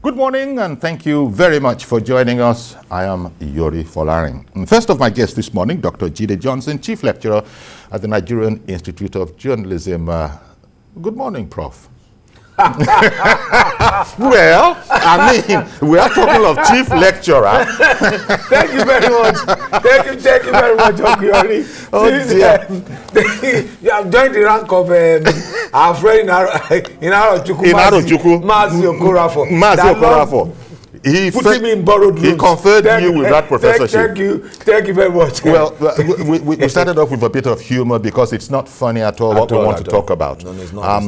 Good morning and thank you very much for joining us. I am Yori Folarin. And first of my guests this morning, Dr. Jide Johnson, Chief Lecturer at the Nigerian Institute of Journalism. Good morning, Prof. Well, I mean, we are talking of Chief Lecturer. Thank you very much. Thank you very much, Yori. Oh dear. You have joined the rank of our friend in Arochukwu, Mazi Okorafor. He put him in borrowed rooms. He conferred you with that professorship. Thank you very much. Well, we started off with a bit of humor because it's not funny at all what we want to talk about. No, it's not.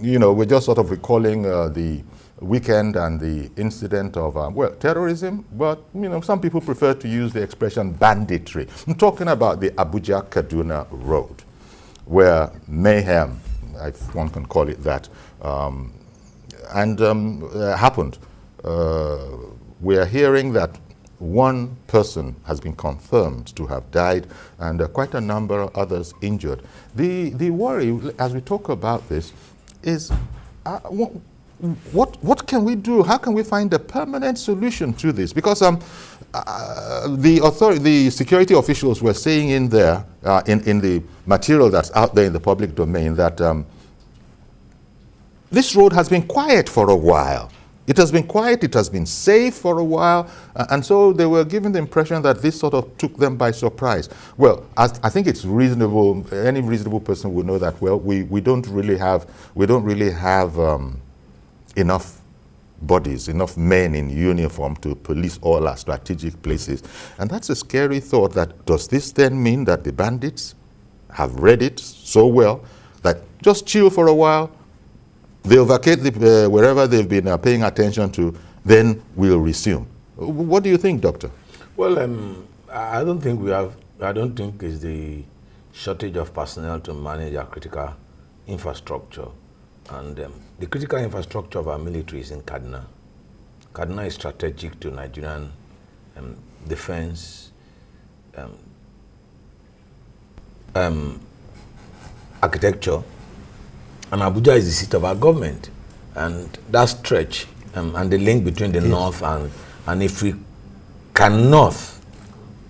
You know, we're just sort of recalling the weekend and the incident of, terrorism, but, you know, some people prefer to use the expression banditry. I'm talking about the Abuja-Kaduna road, where mayhem, if one can call it that, happened. We are hearing that one person has been confirmed to have died and quite a number of others injured. The worry, as we talk about this, is what can we do? How can we find a permanent solution to this? Because the security officials were saying in there, in the material that's out there in the public domain, that this road has been quiet for a while. It has been quiet, it has been safe for a while, and so they were given the impression that this sort of took them by surprise. Well, I think it's reasonable, any reasonable person would know that, well, we don't really have enough bodies, enough men in uniform to police all our strategic places. And that's a scary thought. That does this then mean that the bandits have read it so well that just chill for a while, they'll vacate wherever they've been paying attention to, then we'll resume. What do you think, Doctor? Well, I don't think it's the shortage of personnel to manage our critical infrastructure. And the critical infrastructure of our military is in Kaduna. Kaduna is strategic to Nigerian defense architecture. And Abuja is the seat of our government. And that stretch and the link between the north and if we cannot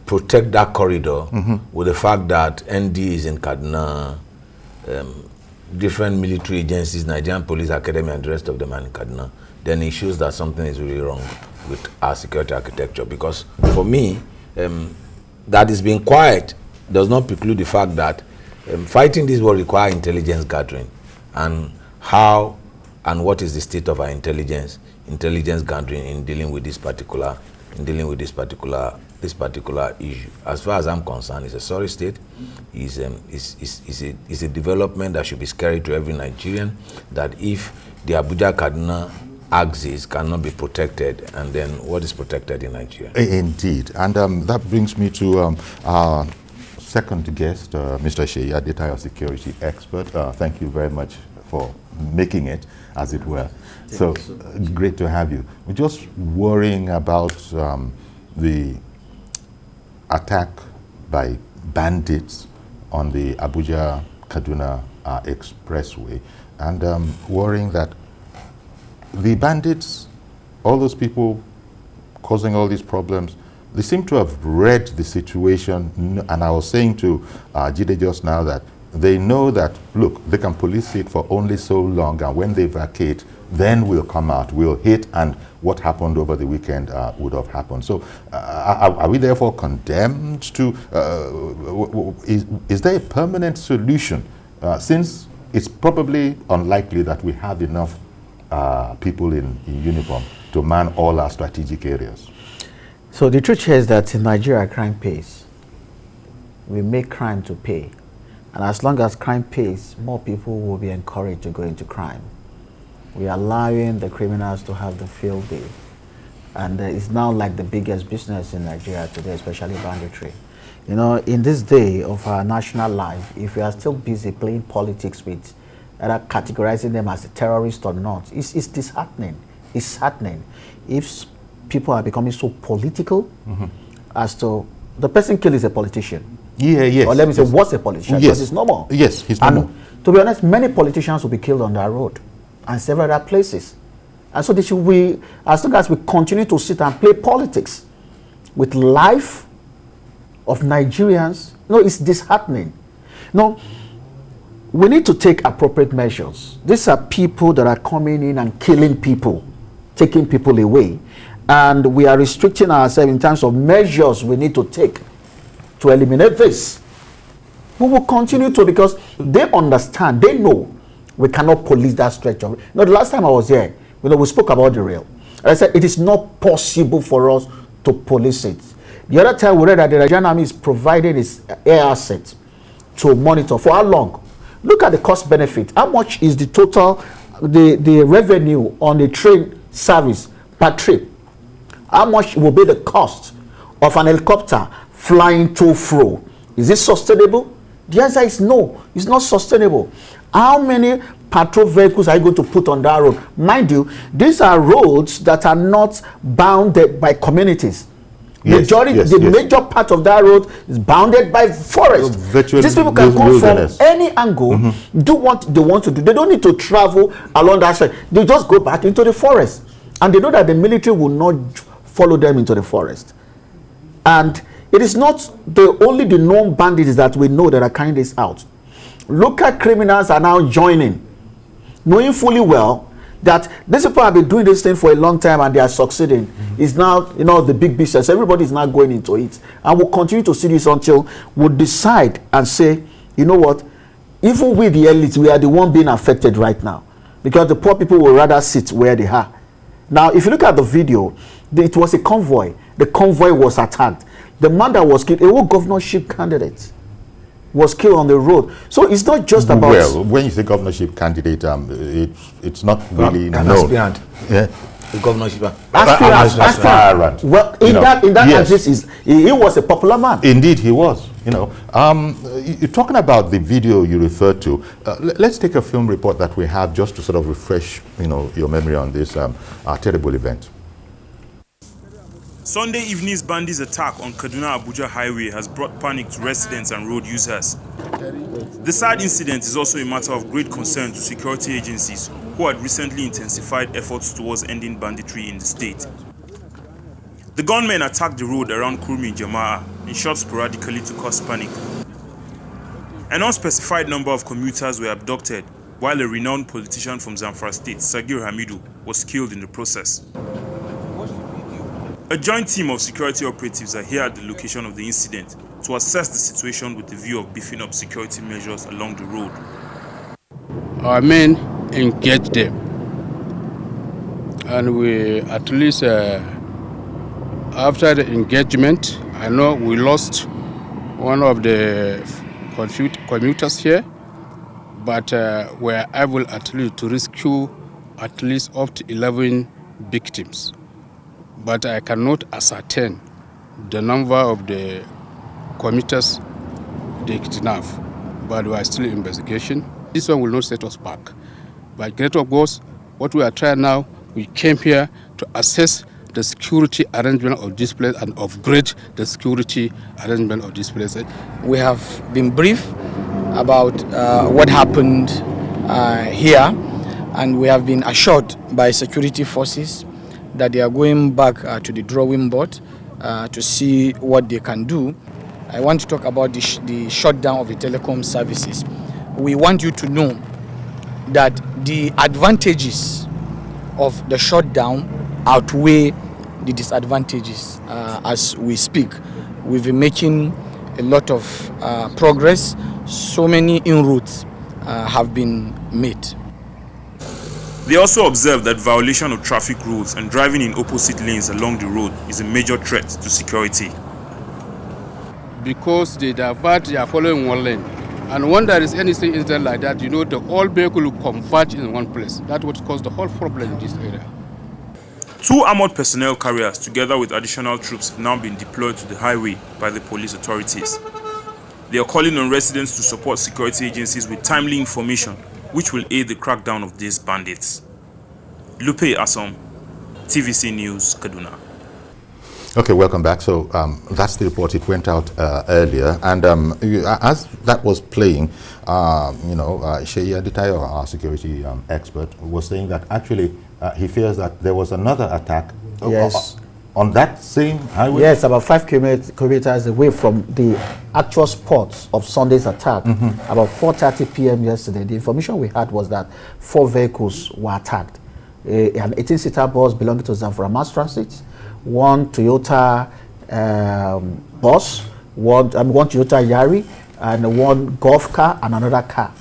protect that corridor with the fact that ND is in Kaduna, different military agencies, Nigerian Police Academy and the rest of them are in Kaduna, then it shows that something is really wrong with our security architecture. Because for me, that is being quiet does not preclude the fact that fighting this will require intelligence gathering. And how and what is the state of our intelligence gathering in dealing with this particular issue? As far as I'm concerned, it's a sorry state. It's a development that should be scary to every Nigerian, that if the Abuja-Kaduna axis cannot be protected, and then what is protected in Nigeria? Indeed. And that brings me to our second guest, Mr. Seyi Adetayo, security expert. Thank you very much for making it, as it were. So great to have you. We're just worrying about the attack by bandits on the Abuja-Kaduna expressway, and worrying that the bandits, all those people causing all these problems, they seem to have read the situation. And I was saying to Jide just now that they know that, look, they can police it for only so long, and when they vacate, then we'll come out, we'll hit, and what happened over the weekend would have happened. So are we therefore condemned to, is there a permanent solution, since it's probably unlikely that we have enough people in uniform to man all our strategic areas? So the truth is that in Nigeria, crime pays. We make crime to pay. And as long as crime pays, more people will be encouraged to go into crime. We are allowing the criminals to have the field day. And it's now like the biggest business in Nigeria today, especially banditry. You know, in this day of our national life, if we are still busy playing politics with either categorizing them as a terrorist or not, it's disheartening. It's saddening. If people are becoming so political as to the person killed is a politician. Yeah, yes. Or let me say, was a politician. Yes. Because it's normal. Yes, he's normal. And to be honest, many politicians will be killed on that road and several other places. And so this we, as long as we continue to sit and play politics with life of Nigerians, no, it's disheartening. No, we need to take appropriate measures. These are people that are coming in and killing people, taking people away. And we are restricting ourselves in terms of measures we need to take to eliminate this. We will continue to, because they understand, they know we cannot police that stretch of it. No, the last time I was here, we spoke about the rail. I said it is not possible for us to police it. The other time we read that the Nigerian Army is providing its air assets to monitor. For how long? Look at the cost benefit. How much is the total, the revenue on the train service per trip? How much will be the cost of an helicopter flying to fro? Is it sustainable? The answer is no, it's not sustainable. How many patrol vehicles are you going to put on that road? Mind you, these are roads that are not bounded by communities. Yes, The major part of that road is bounded by forest. These people can come from any angle, do what they want to do. They don't need to travel along that side. They just go back into the forest. And they know that the military will not follow them into the forest. And it is not only the known bandits that we know that are carrying this out. Local criminals are now joining, knowing fully well that these people have been doing this thing for a long time and they are succeeding. It's now, the big business. Everybody is now going into it. And we'll continue to see this until we decide and say, you know what, even with the elites, we are the one being affected right now. Because the poor people will rather sit where they are. Now, if you look at the video, it was a convoy. The convoy was attacked. The man that was killed, a whole governorship candidate, was killed on the road. So it's not just about... Well, when you say governorship candidate, it's not really known. Aspirant. Yeah. The governorship. Aspirant. Well, in that yes. case, he was a popular man. Indeed, he was. You're talking about the video you referred to. Let's take a film report that we have just to sort of refresh, your memory on this terrible event. Sunday evening's bandits' attack on Kaduna-Abuja highway has brought panic to residents and road users. The sad incident is also a matter of great concern to security agencies who had recently intensified efforts towards ending banditry in the state. The gunmen attacked the road around Kurmi Jama'a and shot sporadically to cause panic. An unspecified number of commuters were abducted, while a renowned politician from Zamfara State, Sagir Hamidu, was killed in the process. A joint team of security operatives are here at the location of the incident to assess the situation with the view of beefing up security measures along the road. Our men engaged them, and we at least after the engagement, I know we lost one of the commuters here, but we were able at least to rescue at least up to 11 victims. But I cannot ascertain the number of the commuters they kidnapped, but we are still in investigation. This one will not set us back. By great of course, what we are trying now, we came here to assess the security arrangement of this place and upgrade the security arrangement of this place. We have been briefed about what happened here, and we have been assured by security forces that they are going back to the drawing board to see what they can do. I want to talk about the shutdown of the telecom services. We want you to know that the advantages of the shutdown outweigh the disadvantages as we speak. We've been making a lot of progress. So many inroads have been made. They also observed that violation of traffic rules and driving in opposite lanes along the road is a major threat to security. Because they divert, they are following one lane. And when there is anything incident like that, the whole vehicle will converge in one place. That's what caused the whole problem in this area. 2 armored personnel carriers, together with additional troops, have now been deployed to the highway by the police authorities. They are calling on residents to support security agencies with timely information, which will aid the crackdown of these bandits. Lupe Asom, TVC News, Kaduna. Okay, welcome back. So that's the report. It went out earlier, and as that was playing, Sheyi Adetayo, our security expert, was saying that actually he fears that there was another attack. Yes. On that same highway. Yes, about 5 kilometers away from the actual spot of Sunday's attack. About 4:30 p.m. yesterday, the information we had was that 4 vehicles were attacked. An 18-seater bus belonging to Zamfara Mass Transit, one Toyota bus, one Toyota Yari, and one golf car and another car.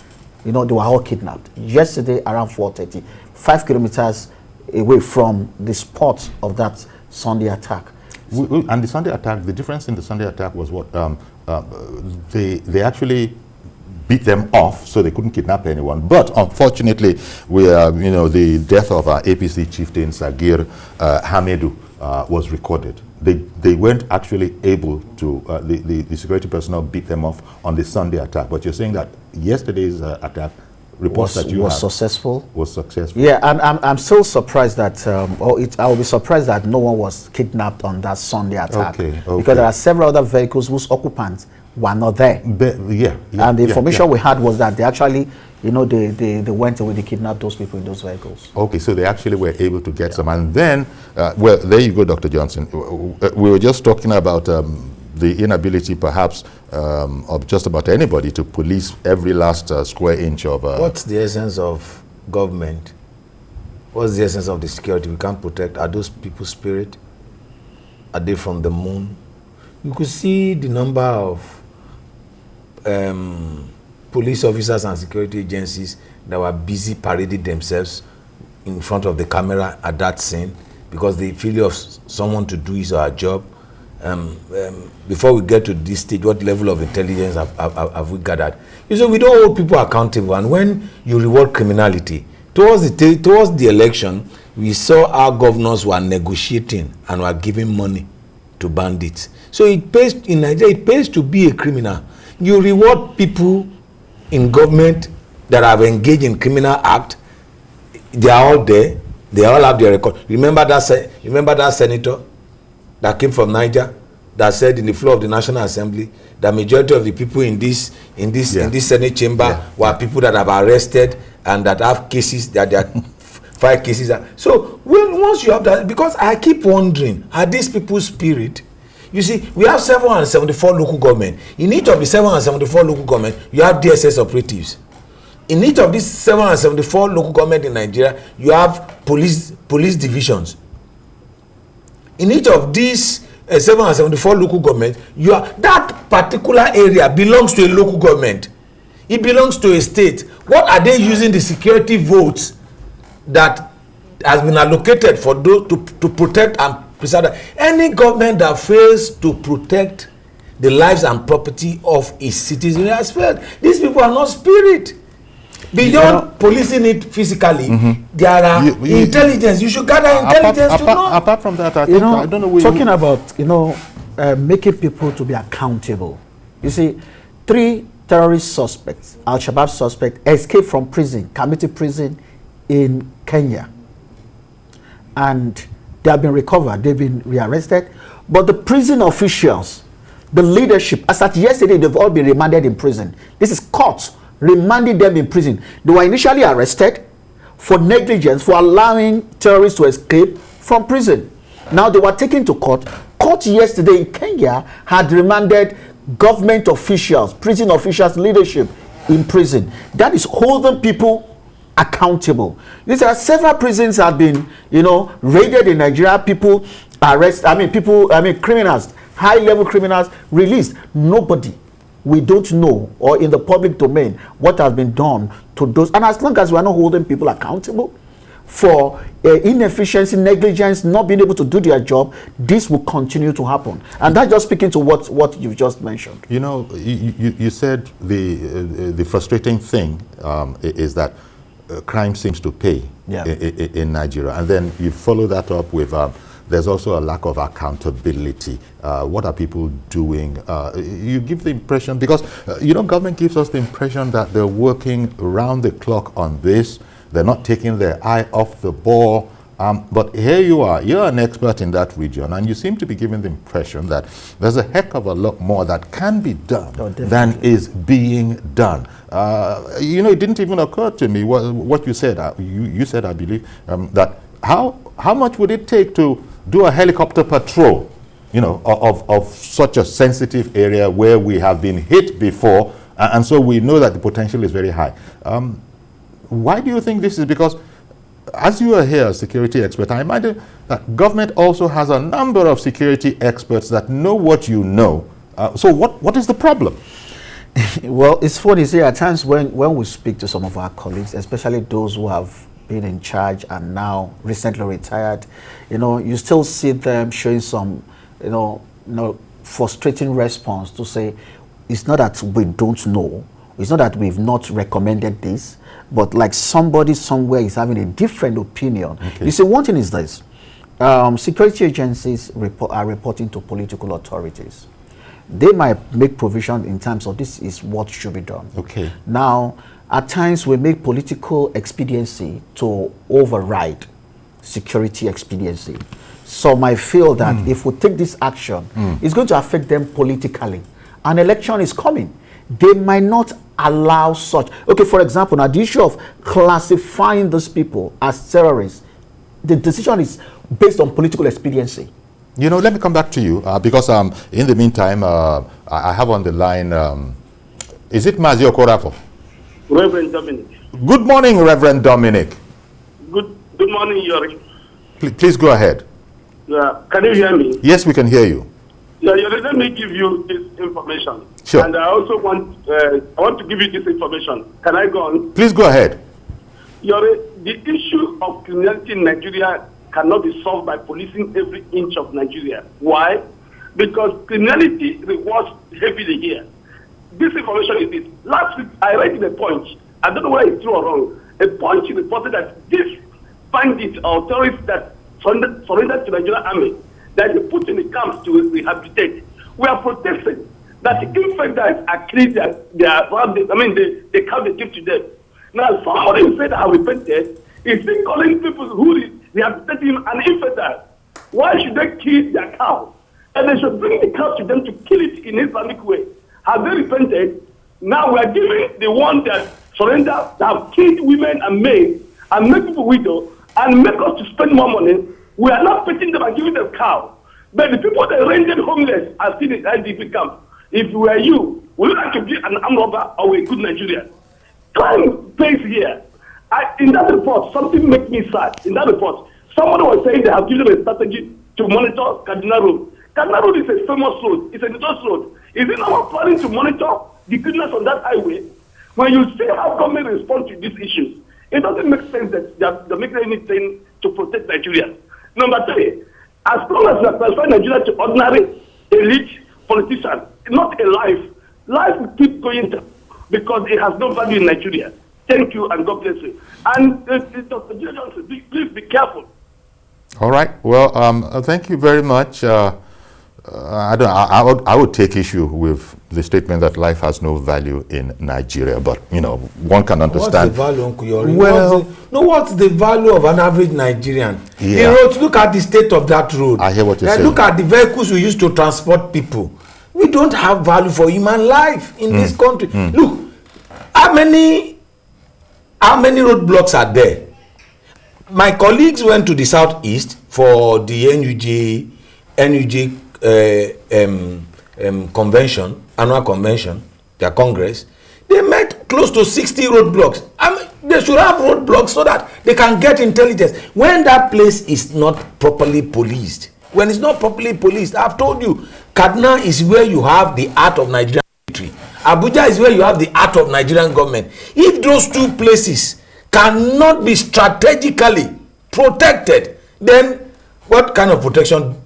They were all kidnapped yesterday around 4:30, 5 kilometers away from the spot of that Sunday attack. And the Sunday attack, the difference in the Sunday attack was what? They actually beat them off, so they couldn't kidnap anyone. But unfortunately, the death of our APC chieftain Sagir Hamidu was recorded. They weren't actually able to, the security personnel beat them off on the Sunday attack. But you're saying that yesterday's attack reports that you was successful. Was successful. Yeah, and I'm still surprised that, I will be surprised that no one was kidnapped on that Sunday attack. Okay. Because there are several other vehicles whose occupants were not there. And the information we had was that they actually, they went away, they kidnapped those people in those vehicles. Okay, so they actually were able to get some. And then, well, there you go, Dr. Johnson. We were just talking about the inability, perhaps, of just about anybody to police every last square inch of... What's the essence of government? What's the essence of the security we can't protect? Are those people's spirit? Are they from the moon? You could see the number of police officers and security agencies that were busy parading themselves in front of the camera at that scene because they feel of someone to do his or her job. Before we get to this stage, what level of intelligence have we gathered? We don't hold people accountable, and when you reward criminality, towards the election, we saw our governors were negotiating and were giving money to bandits. So it pays in Nigeria. It pays to be a criminal. You reward people in government that have engaged in criminal act. They are all there. They all have their record. Remember that senator that came from Niger that said in the floor of the National Assembly that majority of the people in this Senate chamber were people that have arrested and that have cases, that there are 5 cases. So once you have that, because I keep wondering, are these people's spirit? You see, we have 774 local government. In each of the 774 local government, you have DSS operatives. In each of these 774 local government in Nigeria, you have police divisions. In each of these 774 local government, that particular area belongs to a local government. It belongs to a state. What are they using the security votes that has been allocated for those to protect and preserve? Any government that fails to protect the lives and property of its citizens has failed. These people are not spirit. Beyond policing it physically, there are intelligence. You should gather intelligence to know. Apart from that, I don't know. Talking about making people to be accountable. You see, 3 terrorist suspects, Al-Shabaab suspects, escaped from prison, Kamiti prison in Kenya, and they have been recovered. They've been rearrested, but the prison officials, the leadership, as at yesterday, they've all been remanded in prison. This is court remanding them in prison. They were initially arrested for negligence, for allowing terrorists to escape from prison. Now they were taken to court. Court yesterday in Kenya had remanded government officials, prison officials, leadership in prison. That is holding people accountable. These are several prisons have been, raided in Nigeria. People arrested. Criminals, high-level criminals released. Nobody. We don't know, or in the public domain, what has been done to those. And as long as we are not holding people accountable for inefficiency, negligence, not being able to do their job, this will continue to happen. And that's just speaking to what you've just mentioned. You said the frustrating thing is that crime seems to pay in Nigeria. And then you follow that up with there's also a lack of accountability. What are people doing? You give the impression, because, government gives us the impression that they're working round the clock on this. They're not taking their eye off the ball. But here you are, you're an expert in that region, and you seem to be giving the impression that there's a heck of a lot more that can be done than is being done. You know, it didn't even occur to me what you said. You said, I believe, that how much would it take to do a helicopter patrol, you know, of such a sensitive area where we have been hit before, and so we know that the potential is very high. Why do you think this is? Because as you are here, security expert, I imagine that government also has a number of security experts that know what you know. So what is the problem? Well, it's funny, see, at times when we speak to some of our colleagues, especially those who have been in charge and now recently retired, you know, you still see them showing some, you know, frustrating response to say, it's not that we don't know, it's not that we've not recommended this, but like somebody somewhere is having a different opinion. Okay. You see, one thing is this, security agencies are reporting to political authorities. They might make provision in terms of this is what should be done. Okay. Now, at times we make political expediency to override security expediency. Some might feel that if we take this action, it's going to affect them politically. An election is coming. They might not allow such. Okay, for example, now the issue of classifying those people as terrorists, the decision is based on political expediency. You know, let me come back to you because in the meantime, I have on the line, is it Mazio Korafo? Reverend Dominic. Good morning, Reverend Dominic. Good morning, Yori. Please go ahead. Can you hear me? Yes, we can hear you. Yeah, Yori, let me give you this information. Sure. And I also want to give you this information. Can I go on? Please go ahead. Yori, the issue of criminality in Nigeria cannot be solved by policing every inch of Nigeria. Why? Because criminality rewards heavily here. This information is this. Last week, I read in a Punch, I don't know whether it's true or wrong, a Punch reported that these bandits or terrorists that surrendered to the Nigerian army, that they put in the camps to rehabilitate, we are protesting that the infectors are killing they count the gift to them. Now, somebody who said I have repented is still calling people who rehabilitate him an infector. Why should they kill their cow? And they should bring the cow to them to kill it in an Islamic way. Have they repented? Now we are giving the one that surrender, that have killed women and men and make people widow and make us to spend more money. We are not picking them and giving them cow. But the people that rendered homeless are still in IDP camp. If we were you, would you like to be an armed robber or a good Nigerian? Crime pays here. In that report, something makes me sad. In that report, somebody was saying they have given them a strategy to monitor Kaduna Road. Kaduna Road is a famous road. It's a notorious road. Is it not planning to monitor the goodness on that highway? When you see how government responds to these issues, it doesn't make sense that they're making anything to protect Nigeria. Number three, as long as we are transferring Nigeria to ordinary elite politicians, not a life will keep going because it has no value in Nigeria. Thank you and God bless you. And Dr. Johnson, please be careful. All right. Well, thank you very much. I would take issue with the statement that life has no value in Nigeria, but you know, one can understand. What's the value, Uncle Yori? Well, what's the value of an average Nigerian? Yeah. The roads, look at the state of that road. I hear what you're saying. Look at the vehicles we use to transport people. We don't have value for human life in this country. Look, how many roadblocks are there? My colleagues went to the southeast for the NUJ convention, annual convention, their congress. They met close to 60 roadblocks. I mean, they should have roadblocks so that they can get intelligence. When that place is not properly policed, when it's not properly policed, I've told you, Kaduna is where you have the heart of Nigerian military. Abuja is where you have the heart of Nigerian government. If those two places cannot be strategically protected, then what kind of protection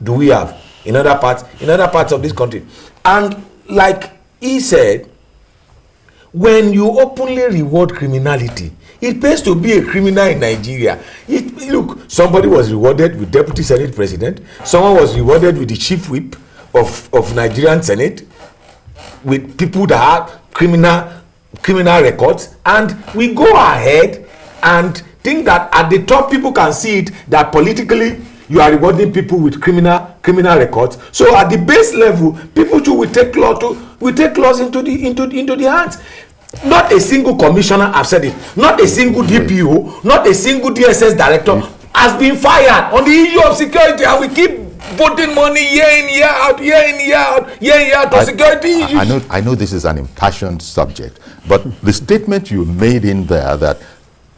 do we have in other parts of this country? And like he said, when you openly reward criminality, it pays to be a criminal in Nigeria. Look, somebody was rewarded with Deputy Senate President, someone was rewarded with the Chief Whip of Nigerian Senate, with people that have criminal records, and we go ahead and think that at the top people can see it, that politically you are rewarding people with criminal records. So at the base level, people too will take laws into the hands. Not a single commissioner, I've said it, not a single DPO, not a single DSS director has been fired on the issue of security, and we keep putting money year in, year out to security issues. I know this is an impassioned subject, but the statement you made in there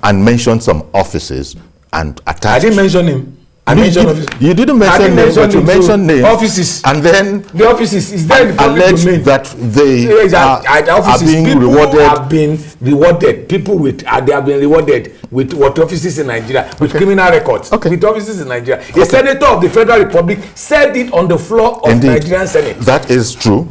and mentioned some offices and attached. I didn't mention him. You didn't mention names, but you mentioned names. Offices. And then the offices is there in the public alleged domain. that they are being people rewarded. Have been rewarded. People with they have been rewarded with what offices in Nigeria with criminal records. With offices in Nigeria. A senator of the Federal Republic said it on the floor of Nigerian Senate. That is true.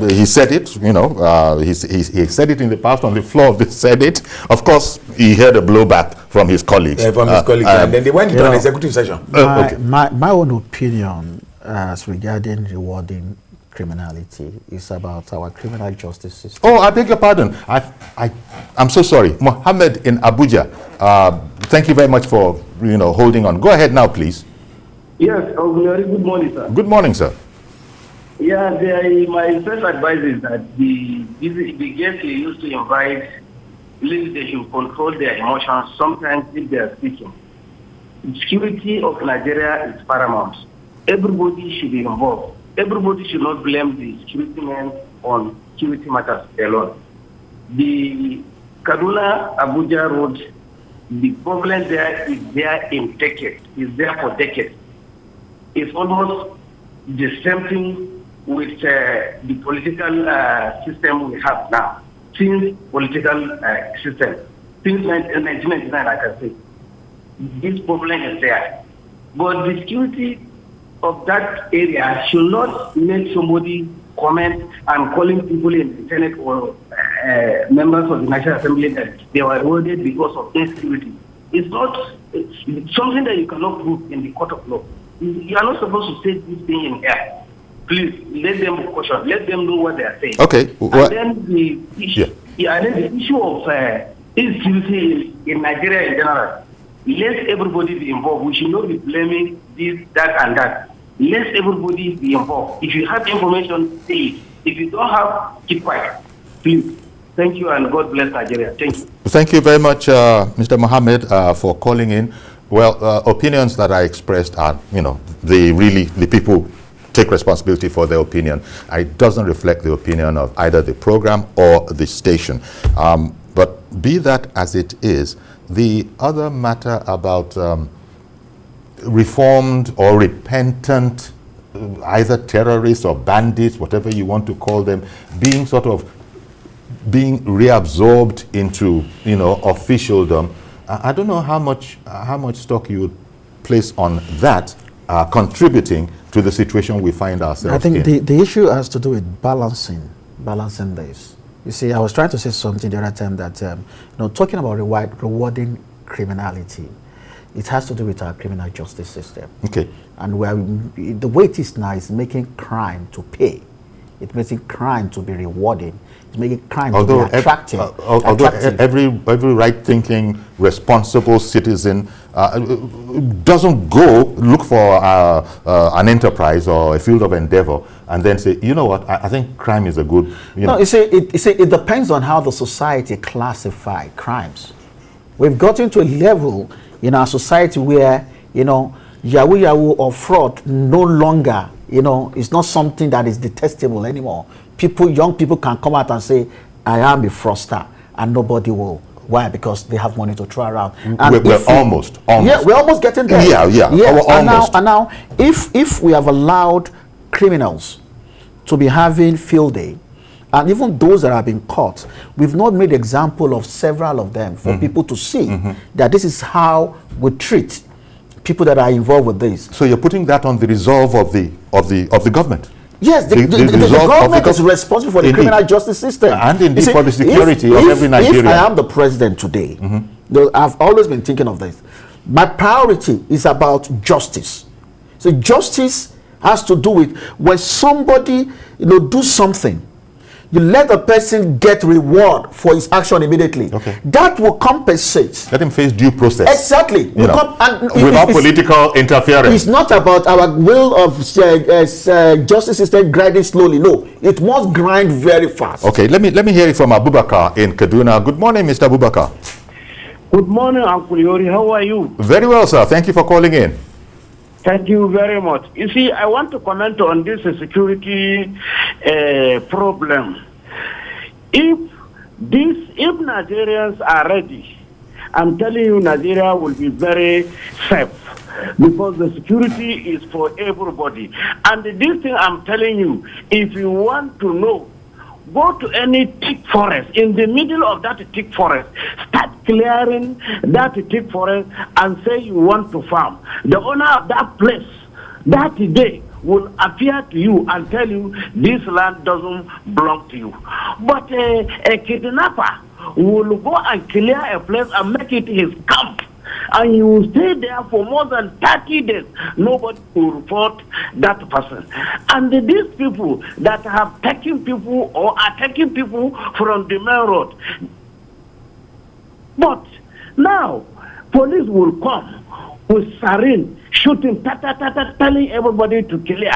He said it. He said it in the past on the floor of the Senate. Of course, he heard a blowback from his colleagues. And then they went into an executive session. My own opinion as regarding rewarding criminality is about our criminal justice system. Oh, I beg your pardon. I'm so sorry. Mohammed in Abuja. Thank you very much for holding on. Go ahead now, please. Yes, very good morning, sir. Good morning, sir. Yeah, my first advice is that the guests you used to invite, they should control their emotions sometimes if they are speaking. The security of Nigeria is paramount. Everybody should be involved. Everybody should not blame the security men on security matters alone. The Kaduna-Abuja road, the problem there is there in decades. It's there for decades. It's almost the same thing with the political system we have now. Since political system, since 1999, I can say, this problem is there. But the security of that area should not make somebody comment and calling people in the Senate or members of the National Assembly that they were rewarded because of insecurity. It's not something that you cannot prove in the court of law. You are not supposed to say this thing in air. Please let them caution. Let them know what they are saying. Okay. And then the issue of insecurity in Nigeria in general. Let everybody be involved. We should not be blaming this, that, and that. Let everybody be involved. If you have information, say it. If you don't have, keep quiet. Please. Thank you, and God bless Nigeria. Thank you. Thank you very much, Mr. Mohammed, for calling in. Well, opinions that I expressed are, the people take responsibility for their opinion. It doesn't reflect the opinion of either the program or the station. But be that as it is, the other matter about reformed or repentant, either terrorists or bandits, whatever you want to call them, being reabsorbed into, officialdom. I don't know how much stock you would place on that contributing to the situation we find ourselves in. I think the issue has to do with balancing this. You see, I was trying to say something the other time that, talking about rewarding criminality, it has to do with our criminal justice system. Okay. And the way it is now is making crime to pay. It's making crime to be rewarding. It's making crime to be attractive. Although every right-thinking, responsible citizen doesn't go look for an enterprise or a field of endeavor and then say, you know what, I think crime is a good. No, you see, it depends on how the society classify crimes. We've gotten to a level in our society where, yahoo or fraud no longer, it's not something that is detestable anymore. Young people can come out and say, I am a fraudster, and nobody will. Why? Because they have money to throw around. And we're almost. Yeah, we're almost getting there. Yeah. And now, if we have allowed criminals to be having field day, and even those that have been caught, we've not made example of several of them for people to see that this is how we treat people that are involved with this. So you're putting that on the resolve of the government. Yes, the government is responsible for the criminal justice system. And indeed for the security of every Nigerian. If I am the president today, I've always been thinking of this. My priority is about justice. So justice has to do with when somebody do something you let the person get reward for his action immediately. Okay. That will compensate. Let him face due process. Exactly. You know, without political interference. It's not about our will of justice system grinding slowly. No, it must grind very fast. Okay, let me hear it from Abubakar in Kaduna. Good morning, Mr. Abubakar. Good morning, Uncle Yori. How are you? Very well, sir. Thank you for calling in. Thank you very much. You see, I want to comment on this security problem. If Nigerians are ready, I'm telling you, Nigeria will be very safe because the security is for everybody. And this thing I'm telling you, if you want to know, go to any thick forest. In the middle of that thick forest, start clearing that thick forest and say you want to farm. The owner of that place that day will appear to you and tell you this land doesn't belong to you. But a kidnapper will go and clear a place and make it his camp. And you will stay there for more than 30 days. Nobody will report that person. And these people that have taken people or are taking people from the main road. But now, police will come with sarin, shooting, telling everybody to clear.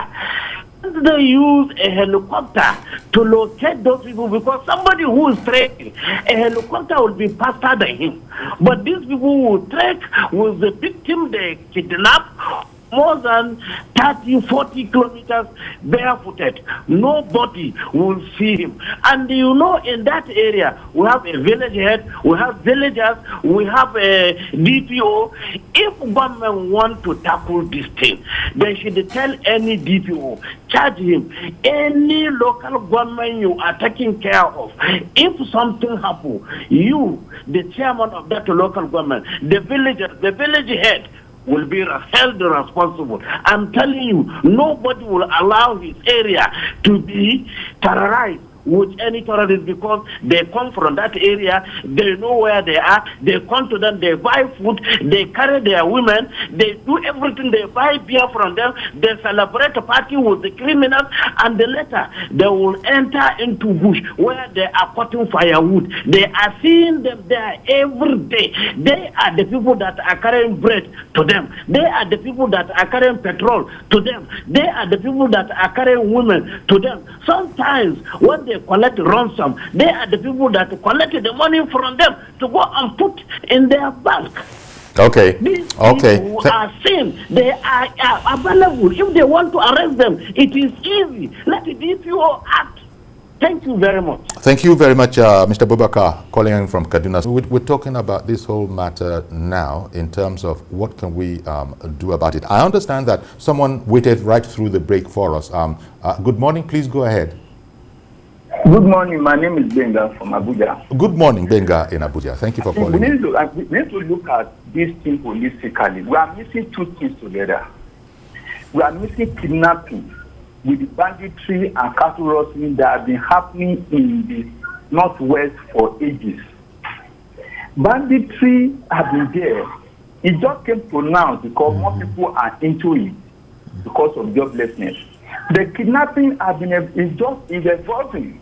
They use a helicopter to locate those people because somebody who is trekking, a helicopter will be faster than him. But these people will trek with the victim they kidnap more than 30, 40 kilometers barefooted. Nobody will see him. And you know, in that area, we have a village head, we have villagers, we have a DPO. If government want to tackle this thing, they should tell any DPO, charge him. Any local government you are taking care of, if something happens, you, the chairman of that local government, the villagers, the village head, will be held responsible. I'm telling you, nobody will allow his area to be terrorized with any terrorists because they come from that area, they know where they are, they come to them, they buy food, they carry their women, they do everything, they buy beer from them, they celebrate a party with the criminals, and later they will enter into bush where they are cutting firewood. They are seeing them there every day. They are the people that are carrying bread to them. They are the people that are carrying petrol to them. They are the people that are carrying women to them. Sometimes when they collect ransom, they are the people that collect the money from them to go and put in their bank. Okay. These Okay. people are seen. They are available. If they want to arrest them, it is easy. Let the DPO act. Thank you very much. Thank you very much, Mr. Bubakar, calling in from Kaduna. We're talking about this whole matter now in terms of what can we do about it. I understand that someone waited right through the break for us. Good morning. Please go ahead. Good morning. My name is Benga from Abuja. Good morning, Benga in Abuja. Thank you for calling. We need to look at this thing holistically. We are missing two things together. We are missing kidnapping with the banditry and cattle rustling that have been happening in the northwest for ages. Banditry have been there. It just came pronounced because more people are into it because of joblessness. The kidnapping has been is evolving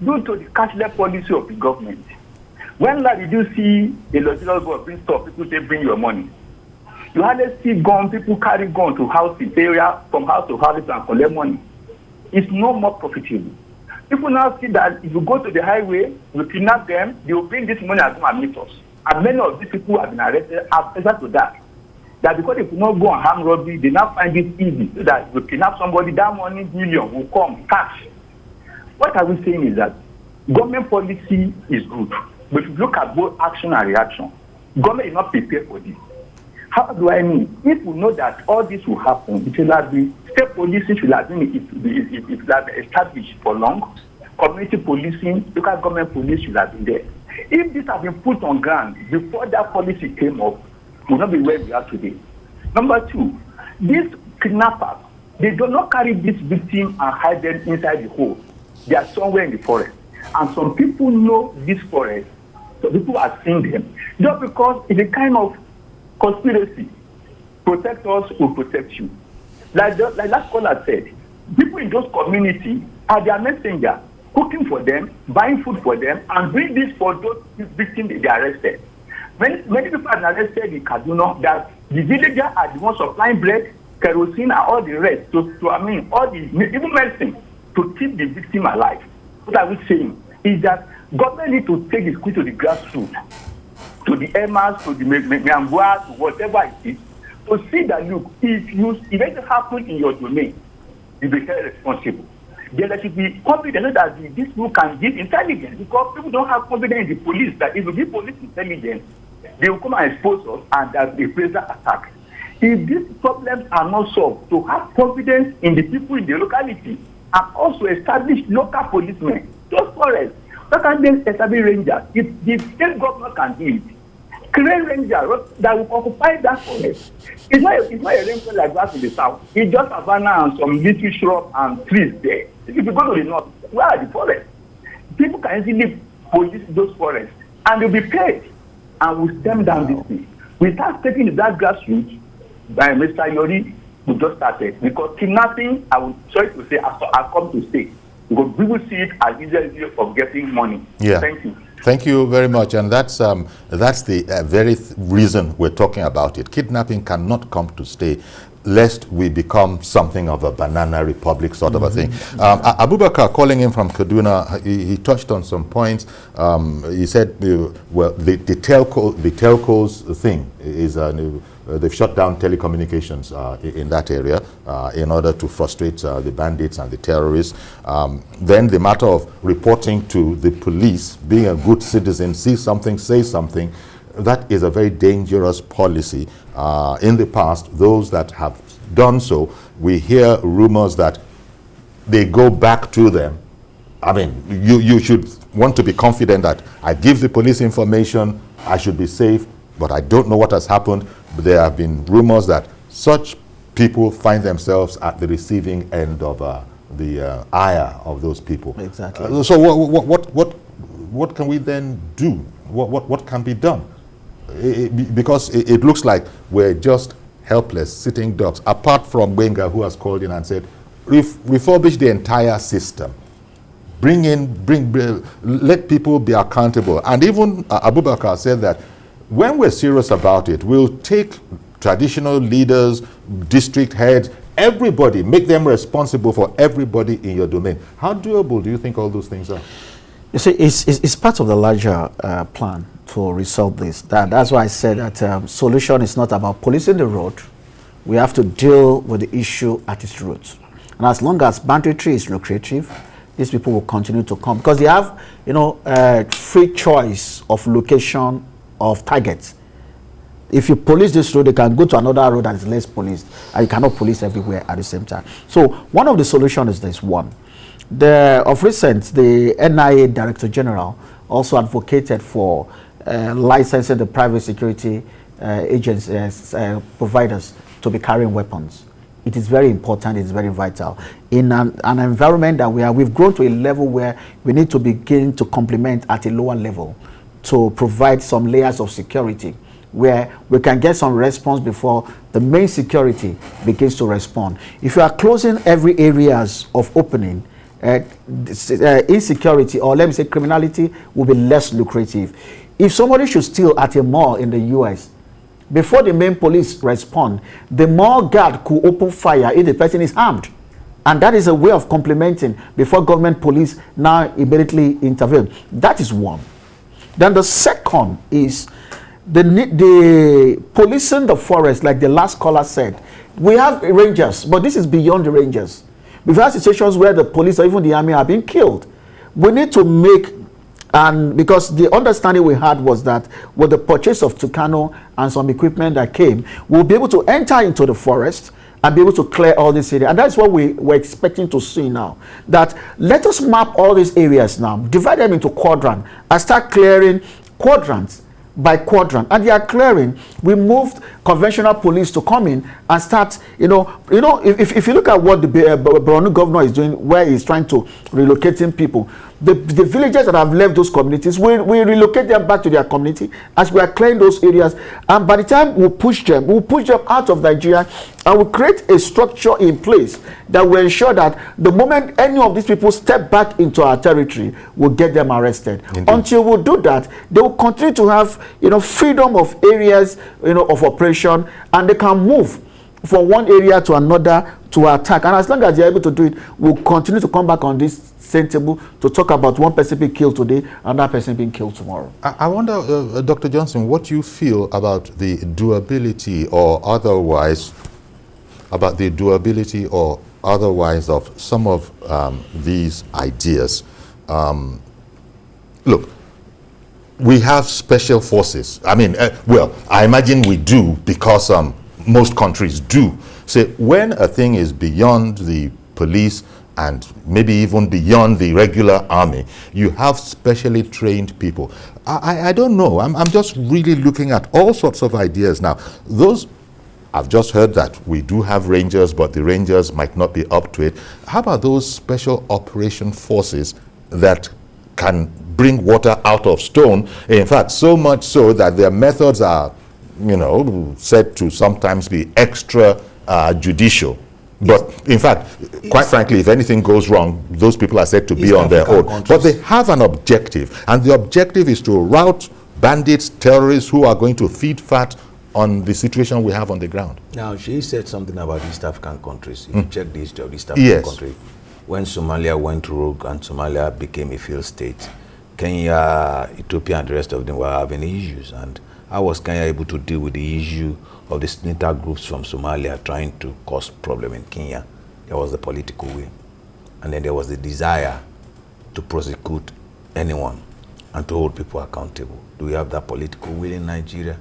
due to the cashless policy of the government. When did you see a logistical board bring stuff, people say bring your money? You hardly see people carry gun to houses, area from house to house and collect money. It's no more profitable. People now see that if you go to the highway, you kidnap them, they will bring this money and come and meet us. And many of these people have been arrested after to that. That because they could not go on armed robbery, they now find it easy so that if you kidnap somebody, that money billion will come cash. What are we saying is that government policy is good, but if you look at both action and reaction, government is not prepared for this. How do I mean? If we know that all this will happen, it will have been state policing should have been established for long. Community policing, local government police should have been there. If this had been put on ground before that policy came up, we will not be where we are today. Number two, these kidnappers, they do not carry this victim and hide them inside the hole. They are somewhere in the forest. And some people know this forest, so people are seeing them. Just because it's a kind of conspiracy. Protect us, will protect you. Like last caller said, people in those communities are their messenger. cooking for them, buying food for them, and doing this for those victims they arrested. Many people are arrested in Kaduna that the villagers are the ones supplying bread, kerosene, and all the rest. All the even medicine to keep the victim alive. What are we saying is that government need to take the school to the grassroots, to the EMAs, to the Miambua, to whatever it is, to see that, look, if anything happens in your domain, you be held responsible. There should be confidence that these people can give intelligence, because people don't have confidence in the police, that if you give police intelligence, they will come and expose us and that they face that attack. If these problems are not solved, to have confidence in the people in the locality and also establish local policemen, those forests, what can they establish rangers? If the state government can do it, create rangers that will occupy that forest. It's not a rainfall like that in the south. It's just savanna and some little shrubs and trees there. If you go to the north, where are the forests? People can easily police those forests and they'll be paid and will stem down this thing. We start taking that grassroots by Mr. Yori, we just started. Because kidnapping, I would sorry to say, I've come to stay. Because people see it as easy of getting money. Yeah. Thank you. Thank you very much, and that's the very reason we're talking about it. Kidnapping cannot come to stay, lest we become something of a banana republic sort of a thing. Abubakar, calling in from Kaduna, he touched on some points. He said, well, the telcos thing is they've shut down telecommunications in that area in order to frustrate the bandits and the terrorists. Then the matter of reporting to the police, being a good citizen, see something, say something, that is a very dangerous policy. In the past, those that have done so, we hear rumors that they go back to them. I mean, you should want to be confident that I give the police information, I should be safe, but I don't know what has happened. There have been rumors that such people find themselves at the receiving end of the ire of those people. Exactly. So what can we then do? What can be done? Because it looks like we're just helpless, sitting ducks, apart from Wenga, who has called in and said, refurbish the entire system. Let people be accountable. And even Abubakar said that when we're serious about it, we'll take traditional leaders, district heads, everybody, make them responsible for everybody in your domain. How doable do you think all those things are? You see, it's part of the larger plan to resolve this. That's why I said that solution is not about policing the road. We have to deal with the issue at its roots. And as long as banditry is lucrative, these people will continue to come because they have, free choice of location of targets. If you police this road, they can go to another road that is less policed, and you cannot police everywhere at the same time. So one of the solutions is this one. Of recent, the NIA Director General also advocated for licensing the private security agencies, providers to be carrying weapons. It is very important, it's very vital. In an environment that we've grown to a level where we need to begin to complement at a lower level to provide some layers of security where we can get some response before the main security begins to respond. If you are closing every areas of opening, insecurity, or let me say criminality, will be less lucrative. If somebody should steal at a mall in the US, before the main police respond, the mall guard could open fire if the person is armed. And that is a way of complementing before government police now immediately intervene. That is one. Then the second is the policing the forest, like the last caller said. We have rangers, but this is beyond the rangers. We've had situations where the police or even the army are being killed. We need to make, and because the understanding we had was that with the purchase of Tucano and some equipment that came, we'll be able to enter into the forest and be able to clear all this area. And that's what we're expecting to see now. That let us map all these areas now, divide them into quadrants, and start clearing quadrants by quadrant. And they are clearing. We moved conventional police to come in and start, if you look at what the Borno governor is doing, where he's trying to relocating people, the villagers that have left those communities, we relocate them back to their community as we are clearing those areas. And by the time we'll push them out of Nigeria, and we'll create a structure in place that will ensure that the moment any of these people step back into our territory, we'll get them arrested. Indeed. Until we do that, they will continue to have, freedom of areas, of operation, and they can move from one area to another to attack. And as long as they're able to do it, we'll continue to come back on this same table to talk about one person being killed today and that person being killed tomorrow. I wonder, Dr. Johnson, what you feel about the doability or otherwise of some of these ideas. Look, we have special forces. I mean, I imagine we do because most countries do. So when a thing is beyond the police and maybe even beyond the regular army, you have specially trained people. I don't know. I'm just really looking at all sorts of ideas now. I've just heard that we do have Rangers, but the Rangers might not be up to it. How about those special operation forces that can bring water out of stone? In fact, so much so that their methods are, said to sometimes be extra judicial. But in fact, quite frankly, if anything goes wrong, those people are said to be on their own. Countries. But they have an objective, and the objective is to rout bandits, terrorists who are going to feed fat on the situation we have on the ground. Now, she said something about East African countries. If you check the history of East African country, when Somalia went rogue and Somalia became a failed state, Kenya, Ethiopia, and the rest of them were having issues. And how was Kenya able to deal with the issue of the splinter groups from Somalia trying to cause problem in Kenya? There was the political will. And then there was the desire to prosecute anyone and to hold people accountable. Do we have that political will in Nigeria?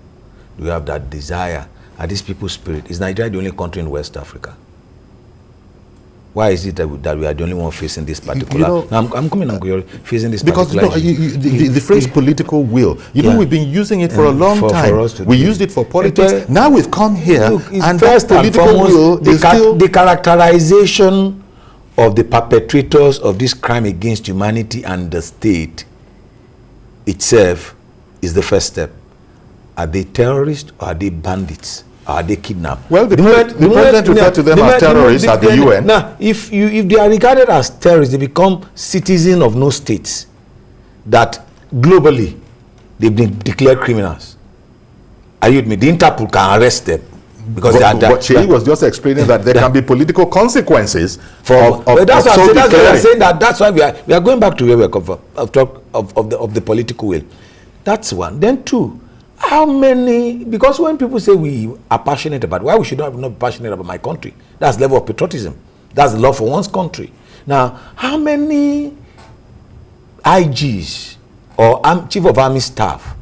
Do we have that desire? Are these people's spirit? Is Nigeria the only country in West Africa? Why is it that we are the only one facing this particular? I'm facing this because particular the phrase political will. We've been using it for a long time. We used it for politics. Now we've come here, and that political will is still the characterization of the perpetrators of this crime against humanity and the state itself is the first step. Are they terrorists or are they bandits? Are they kidnapped? Well, the president referred to them as terrorists at the UN. Now, if they are regarded as terrorists, they become citizens of no states that globally they've been declared criminals. Are you with me? The Interpol can arrest them because they are. But she was just explaining that there can be political consequences for. That's what I'm saying. That's why we are going back to where we come from of the political will. That's one. Then two. How many, because when people say we are passionate about, why we should not be passionate about my country? That's the level of patriotism. That's the love for one's country. Now, how many IGs or chief of army staff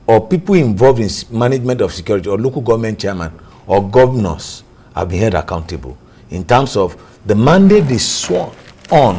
or people involved in management of security or local government chairman or governors have been held accountable in terms of the mandate they swore on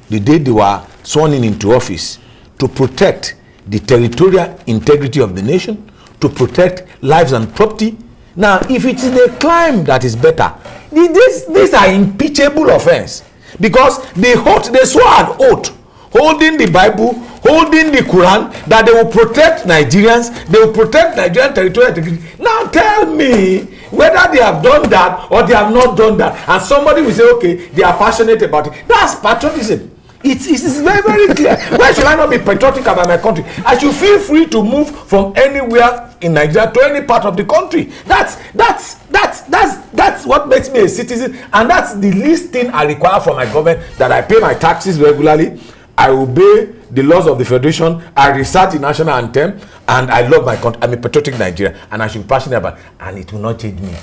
the day they were sworn into office to protect the territorial integrity of the nation, to protect lives and property. Now, if it is the crime that is better, these are impeachable offense because they swore an oath, holding the Bible, holding the Quran, that they will protect Nigerians, they will protect Nigerian territorial integrity. Now, tell me whether they have done that or they have not done that, and somebody will say, okay, they are passionate about it. That's patriotism. It is very, very clear. Why should I not be patriotic about my country? I should feel free to move from anywhere in Nigeria to any part of the country. That's what makes me a citizen, and that's the least thing I require from my government, that I pay my taxes regularly, I obey the laws of the Federation, I recite the national anthem, and I love my country. I'm a patriotic Nigerian, and I should be passionate about it, and it will not change me.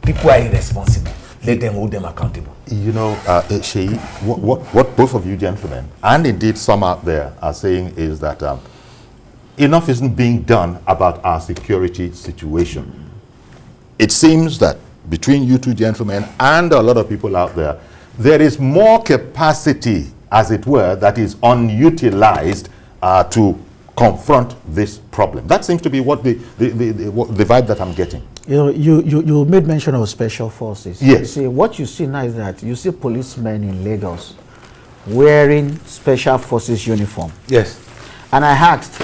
People are irresponsible. Let them hold them accountable. Sheyi, what both of you gentlemen, and indeed some out there, are saying is that enough isn't being done about our security situation. It seems that between you two gentlemen and a lot of people out there, there is more capacity, as it were, that is unutilized to confront this problem. That seems to be what the vibe that I'm getting. You made mention of special forces. Yes. You see, what you see now is that you see policemen in Lagos wearing special forces uniform. Yes. And I asked,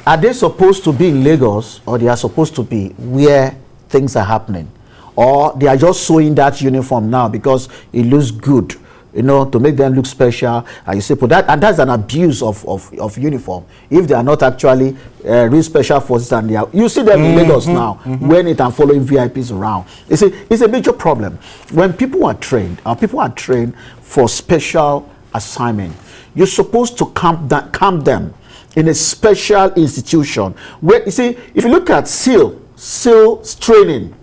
are they supposed to be in Lagos, or they are supposed to be where things are happening? Or they are just sewing that uniform now because it looks good, you know, to make them look special. And you say, but that's an abuse of uniform. If they are not actually real special forces, and they are, you see them in Lagos now, wearing it and following VIPs around. It's a major problem. When people are trained, for special assignment, you're supposed to camp them in a special institution. Where, you see, if you look at SEALs training,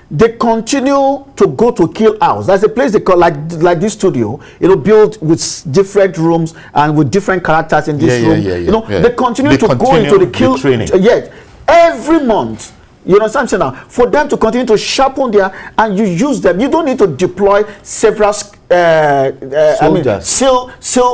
they continue to go to Kill House. That's a place they call, like this studio, you know, built with different rooms and with different characters in this room. You know, they continue to go into the Kill training. Yes, every month. You know what I'm saying now? For them to continue to sharpen their, and you use them. You don't need to deploy several SEAL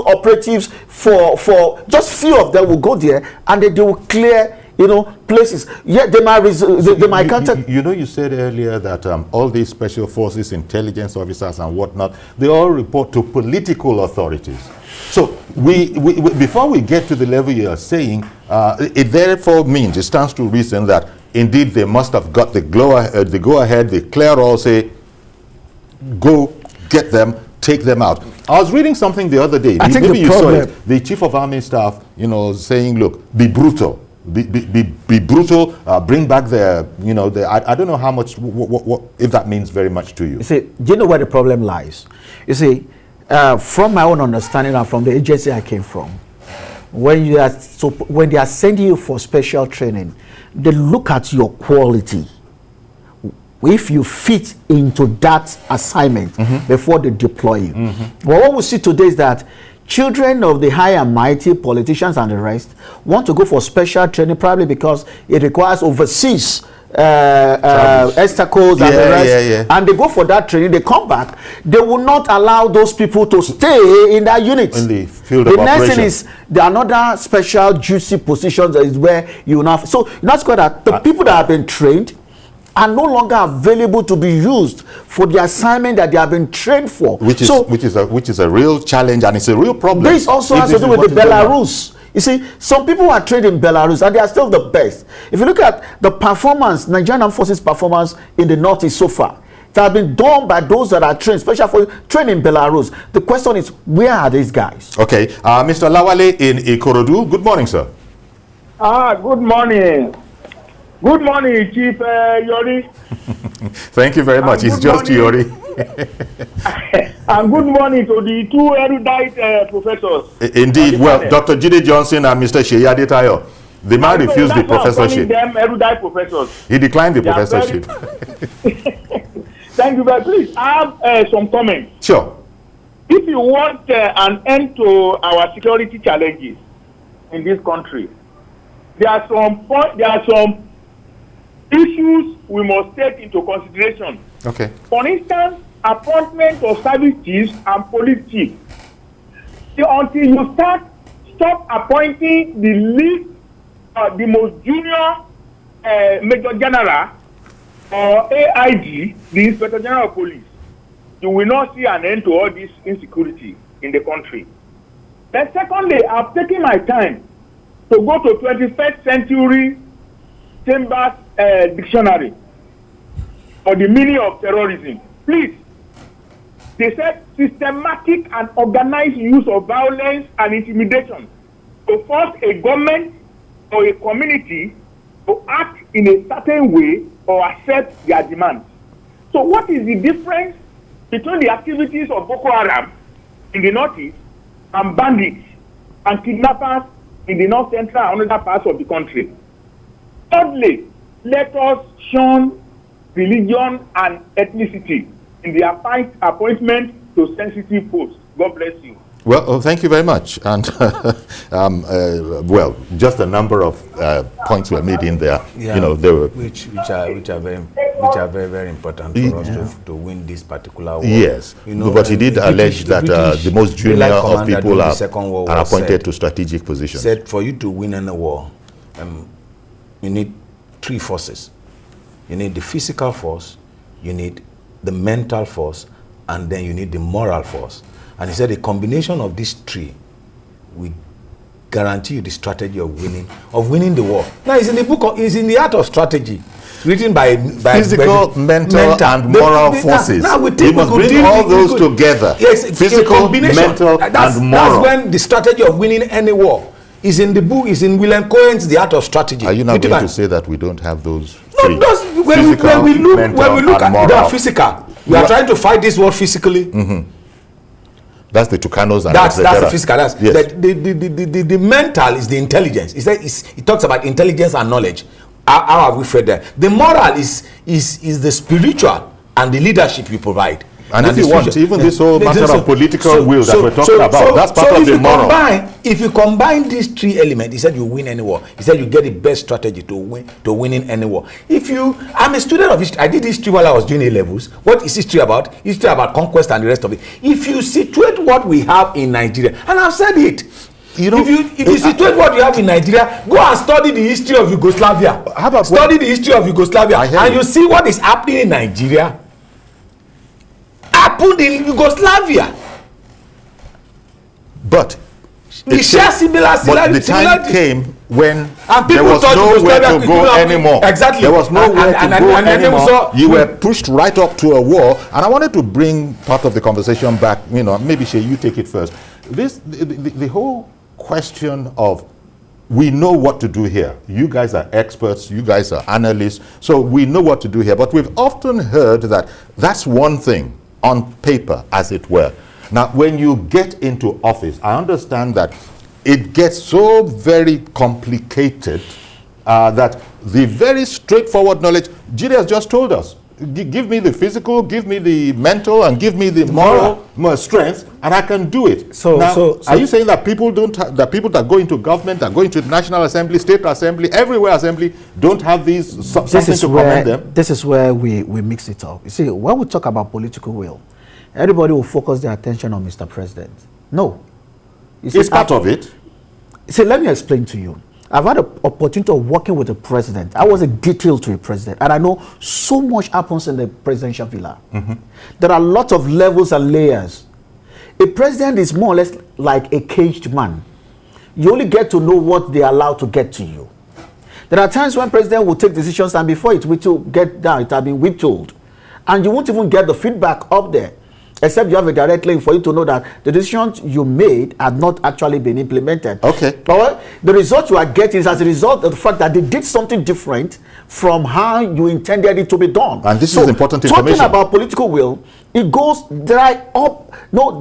operatives for just few of them will go there, and they will clear, you know, places. Yeah, they might counter. You know, you said earlier that all these special forces, intelligence officers and whatnot, they all report to political authorities. So we before we get to the level you are saying, it therefore means, it stands to reason that indeed they must have got the go ahead, the clear all, say, go get them, take them out. I was reading something the other day. Maybe you saw it. The Chief of Army Staff, you know, saying, look, be brutal. Be brutal, bring back the, you know, I don't know how much, what if that means very much to you. You see, do you know where the problem lies? You see, from my own understanding and from the agency I came from, when they are sending you for special training, they look at your quality, if you fit into that assignment before they deploy you. But what we see today is that children of the high and mighty, politicians and the rest, want to go for special training, probably because it requires overseas obstacles and the rest, and they go for that training. They come back, they will not allow those people to stay in that unit. In the field of next operation. thing is there are another special juicy positions that is where you will not. So that's got that the people that have been trained are no longer available to be used for the assignment that they have been trained for. Which is a real challenge, and it's a real problem. This also has to do with the Belarus. You see, some people are trained in Belarus and they are still the best. If you look at the performance, Nigerian Armed Forces performance in the Northeast so far, it has been done by those that are trained, especially for trained in Belarus. The question is, where are these guys? Okay, Mr. Lawale in Ikorodu. Good morning, sir. Good morning. Good morning, Chief Yori. Thank you very much. It's just Yori. And good morning to the two erudite professors. Indeed. Well, Dr. Jide Johnson and Mr. Seyi Adetayo. The man refused the professorship. Them erudite professors. He declined the professorship. Thank you very much. Please, I have some comments. Sure. If you want an end to our security challenges in this country, there are some issues we must take into consideration. Okay. For instance, appointment of service chiefs and police chiefs. Until you stop appointing the least, the most junior Major General or AIG, the Inspector General of Police, you will not see an end to all this insecurity in the country. Then secondly, I've taken my time to go to 21st century Chambers dictionary for the meaning of terrorism. Please, they said systematic and organized use of violence and intimidation to force a government or a community to act in a certain way or accept their demands. So what is the difference between the activities of Boko Haram in the northeast and bandits and kidnappers in the north central and other parts of the country? Thirdly, let us shun religion and ethnicity in the appointment to sensitive posts. God bless you. Well, thank you very much. And well, just a number of points were made in there. Yeah, you know, they were which are very, very important for us to win this particular war. Yes, you know, but he did allege that the most junior of people are appointed to strategic positions. Said for you to win any war, you need three forces. You need the physical force, you need the mental force, and then you need the moral force. And he said a combination of these three will guarantee you the strategy of winning the war. Now it's in the book, it's in the art of strategy, written by physical, mental, and moral forces. Now we must bring all those together. Yes, physical, mental, and moral. That's when the strategy of winning any war is in the book. Is in William Cohen's The Art of Strategy. Are you not going to say that we don't have those? No, when we look at the physical, we are trying to fight this war physically. Mm-hmm. That's the Tucanos and that's the physical. That's yes. The mental is the intelligence. It talks about intelligence and knowledge. How have we fed there? The moral is the spiritual and the leadership you provide. And if you want, even this whole matter of political will that we're talking about, that's part of the moral. If you combine these three elements, he said you win any war. He said you get the best strategy to winning any war. I'm a student of history. I did history while I was doing A-levels. What is history about? History about conquest and the rest of it. If you situate what we have in Nigeria, and I've said it, if you situate what you have in Nigeria, go and study the history of Yugoslavia. How about study the history of Yugoslavia, and you see what is happening in Nigeria. Happened in Yugoslavia. But the time came when there was nowhere to go anymore. Exactly. There was nowhere to go anymore. You were pushed right up to a war. And I wanted to bring part of the conversation back. Maybe Shey, you take it first. The whole question of, we know what to do here. You guys are experts. You guys are analysts. So we know what to do here. But we've often heard that that's one thing on paper, as it were. Now, when you get into office, I understand that it gets so very complicated that the very straightforward knowledge, Jide has just told us, give me the physical, give me the mental, and give me the moral strength, and I can do it. So are you saying that people that go into government, that go into the National Assembly, State Assembly, everywhere assembly, don't have these something to commend them? This is where we mix it up. You see, when we talk about political will, everybody will focus their attention on Mr. President. No. It's part of it. See, let me explain to you. I've had an opportunity of working with the president. I was a detail to a president, and I know so much happens in the presidential villa. Mm-hmm. There are lots of levels and layers. A president is more or less like a caged man. You only get to know what they are allowed to get to you. There are times when president will take decisions, and before it will get down, it has been whip-told. And you won't even get the feedback up there, except you have a direct link for you to know that the decisions you made had not actually been implemented. Okay. But the result you are getting is as a result of the fact that they did something different from how you intended it to be done. And this is important information. Talking about political will, it goes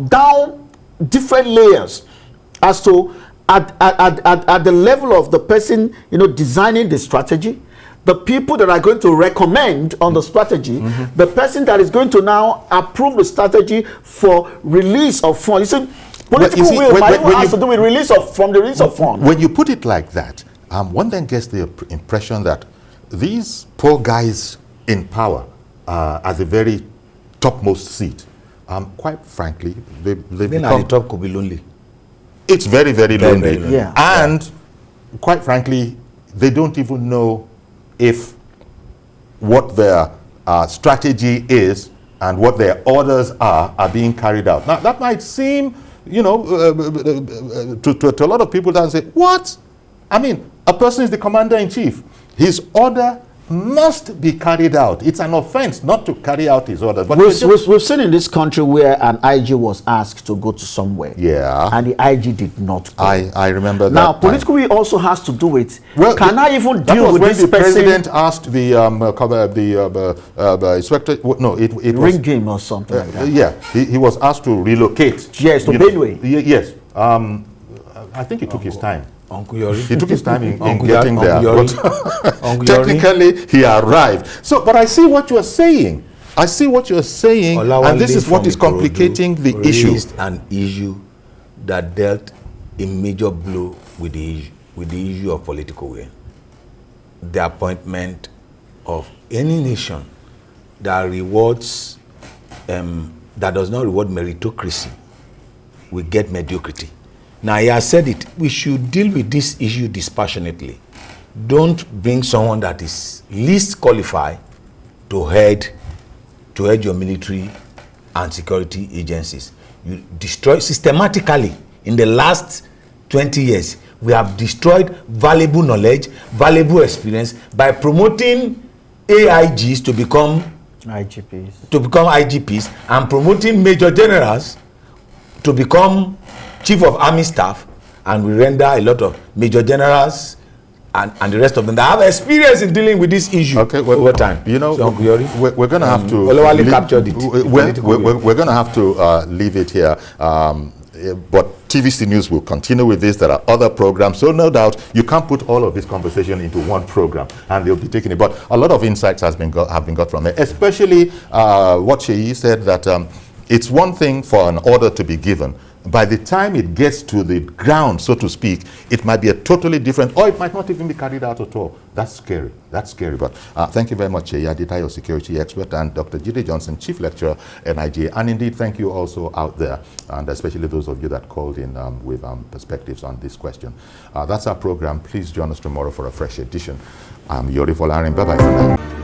down different layers as to at the level of the person designing the strategy, the people that are going to recommend on the strategy, the person that is going to now approve the strategy for release of funds. You see, political will has to do with the release of funds. When you put it like that, one then gets the impression that these poor guys in power at the very topmost seat, quite frankly, they've being at the top could be lonely. It's very, very lonely. Yeah. And quite frankly, they don't even know if what their strategy is and what their orders are being carried out. Now, that might seem, to a lot of people that say, what? I mean, a person is the commander-in-chief. His order must be carried out. It's an offense not to carry out his orders. But we've seen in this country where an IG was asked to go to somewhere. Yeah. And the IG did not go. I remember that. Now, political will also has to do with, can I even deal with this person? The president asked the inspector, no, it was... Ring him or something like that. Yeah, he was asked to relocate. Yes, to Benue. Yes. I think it took his time. Uncle Yori. He took his time in getting there. But technically, he arrived. So, but I see what you are saying. And this is what is complicating the issue. An issue that dealt a major blow with the issue of political will. The appointment of any nation that rewards, that does not reward meritocracy, will get mediocrity. Now, he has said it. We should deal with this issue dispassionately. Don't bring someone that is least qualified to head your military and security agencies. you destroy systematically in the last 20 years. We have destroyed valuable knowledge, valuable experience by promoting AIGs to become IGPs and promoting major generals to become chief of army staff, and we render a lot of major generals and the rest of them that have experience in dealing with this issue over time. You know, so, we're going to have to captured it. We're going to have to leave it here. But TVC News will continue with this. There are other programs, so no doubt you can't put all of this conversation into one program, and they'll be taking it. But a lot of insights have been got from it, especially what Sheyi said, that it's one thing for an order to be given. By the time it gets to the ground, so to speak, it might be a totally different, or it might not even be carried out at all. That's scary. That's scary. But thank you very much, Sheyi Adetayo, security expert, and Dr. Jide Johnson, chief lecturer, NIGA. And indeed, thank you also out there, and especially those of you that called in with perspectives on this question. That's our program. Please join us tomorrow for a fresh edition. I'm Yori Folarin. Bye-bye for now.